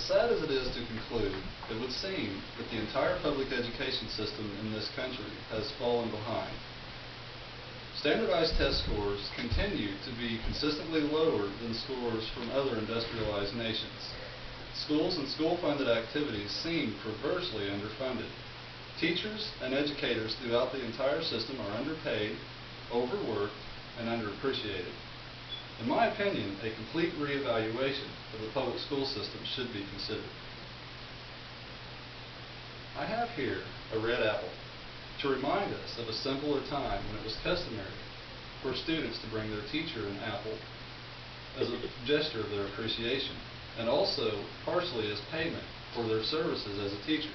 As sad as it is to conclude, it would seem that the entire public education system in this country has fallen behind. Standardized test scores continue to be consistently lower than scores from other industrialized nations. Schools and school-funded activities seem perversely underfunded. Teachers and educators throughout the entire system are underpaid, overworked, and underappreciated. In my opinion, a complete reevaluation of the public school system should be considered. I have here a red apple to remind us of a simpler time when it was customary for students to bring their teacher an apple as a gesture of their appreciation, and also partially as payment for their services as a teacher.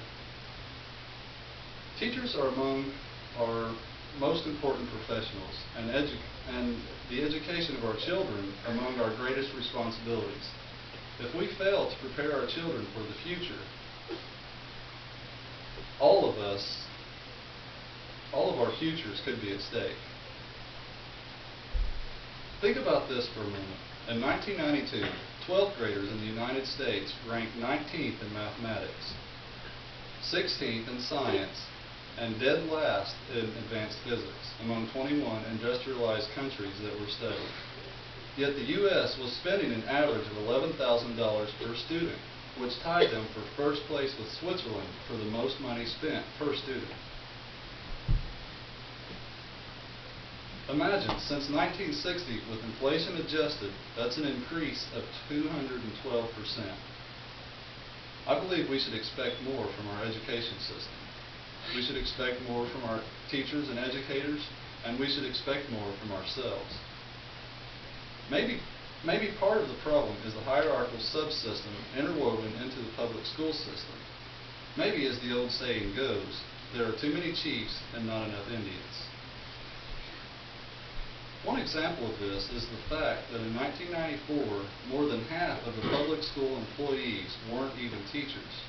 Teachers are among our most important professionals, and the education of our children among our greatest responsibilities. If we fail to prepare our children for the future, all of our futures could be at stake. Think about this for a moment. In 1992, 12th graders in the United States ranked 19th in mathematics, 16th in science, and dead last in advanced physics among 21 industrialized countries that were studied. Yet the U.S. was spending an average of $11,000 per student, which tied them for first place with Switzerland for the most money spent per student. Imagine, since 1960, with inflation adjusted, that's an increase of 212%. I believe we should expect more from our education system. We should expect more from our teachers and educators, and we should expect more from ourselves. Maybe part of the problem is the hierarchical subsystem interwoven into the public school system. Maybe, as the old saying goes, there are too many chiefs and not enough Indians. One example of this is the fact that in 1994, more than half of the public school employees weren't even teachers.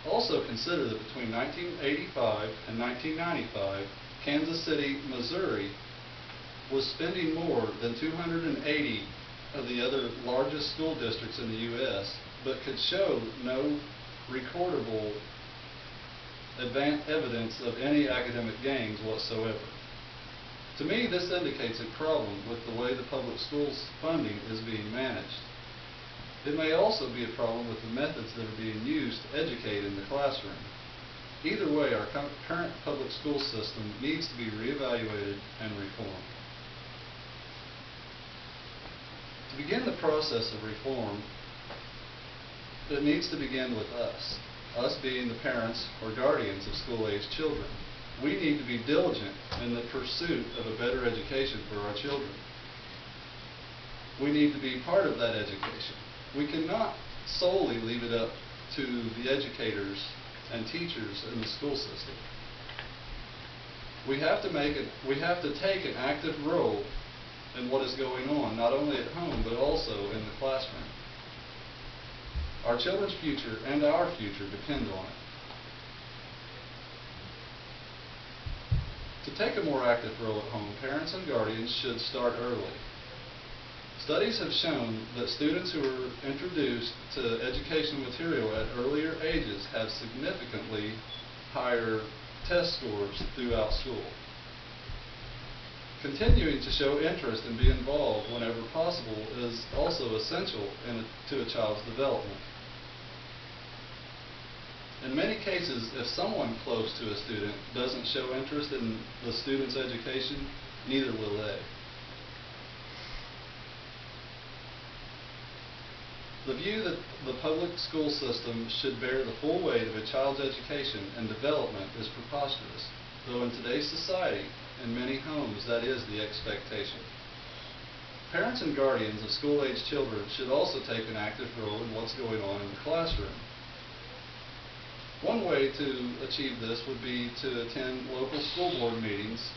Also consider that between 1985 and 1995, Kansas City, Missouri was spending more than 280 of the other largest school districts in the U.S., but could show no recordable evidence of any academic gains whatsoever. To me, this indicates a problem with the way the public schools funding is being managed. It may also be a problem with the methods that are being used to educate in the classroom. Either way, our current public school system needs to be reevaluated and reformed. To begin the process of reform, it needs to begin with us being the parents or guardians of school-aged children. We need to be diligent in the pursuit of a better education for our children. We need to be part of that education. We cannot solely leave it up to the educators and teachers in the school system. We have to take an active role in what is going on, not only at home, but also in the classroom. Our children's future and our future depend on it. To take a more active role at home, parents and guardians should start early. Studies have shown that students who are introduced to educational material at earlier ages have significantly higher test scores throughout school. Continuing to show interest and be involved whenever possible is also essential to a child's development. In many cases, if someone close to a student doesn't show interest in the student's education, neither will they. The view that the public school system should bear the full weight of a child's education and development is preposterous, though in today's society, in many homes, that is the expectation. Parents and guardians of school-aged children should also take an active role in what's going on in the classroom. One way to achieve this would be to attend local school board meetings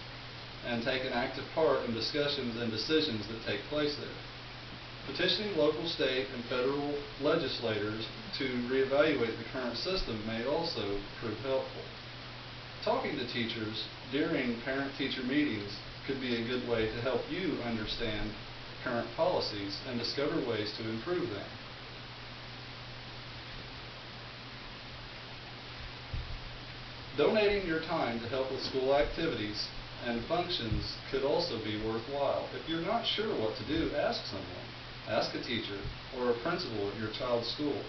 and take an active part in discussions and decisions that take place there. Petitioning local, state, and federal legislators to reevaluate the current system may also prove helpful. Talking to teachers during parent-teacher meetings could be a good way to help you understand current policies and discover ways to improve them. Donating your time to help with school activities and functions could also be worthwhile. If you're not sure what to do, ask someone. Ask a teacher or a principal at your child's school.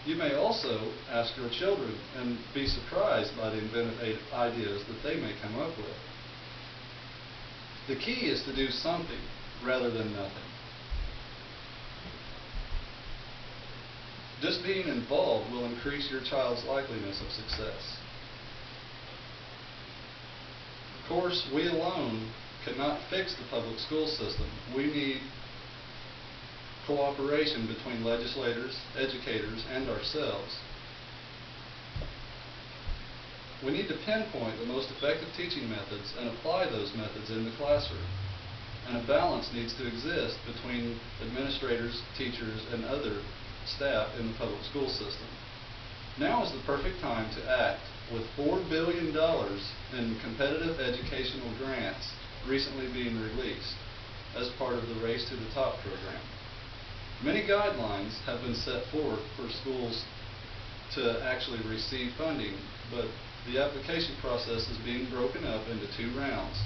You may also ask your children and be surprised by the inventive ideas that they may come up with. The key is to do something rather than nothing. Just being involved will increase your child's likeliness of success. Of course, we alone cannot fix the public school system. We need cooperation between legislators, educators, and ourselves. We need to pinpoint the most effective teaching methods and apply those methods in the classroom. And a balance needs to exist between administrators, teachers, and other staff in the public school system. Now is the perfect time to act. With $4 billion in competitive educational grants recently being released as part of the Race to the Top program. Many guidelines have been set forth for schools to actually receive funding, but the application process is being broken up into 2 rounds.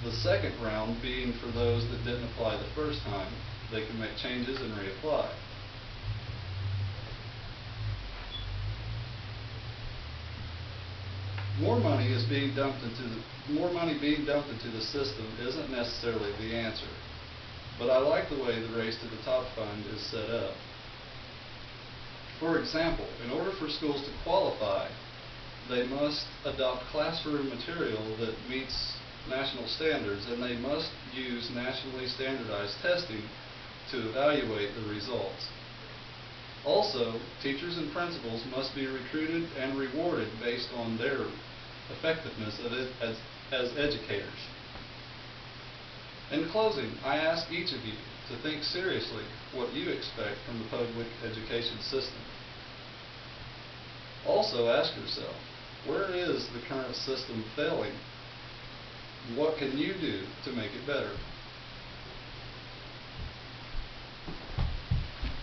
The second round being for those that didn't apply the first time. They can make changes and reapply. More money being dumped into the system isn't necessarily the answer, but I like the way the Race to the Top fund is set up. For example, in order for schools to qualify, they must adopt classroom material that meets national standards, and they must use nationally standardized testing to evaluate the results. Also, teachers and principals must be recruited and rewarded based on their effectiveness as educators. In closing, I ask each of you to think seriously what you expect from the public education system. Also ask yourself, where is the current system failing? What can you do to make it better?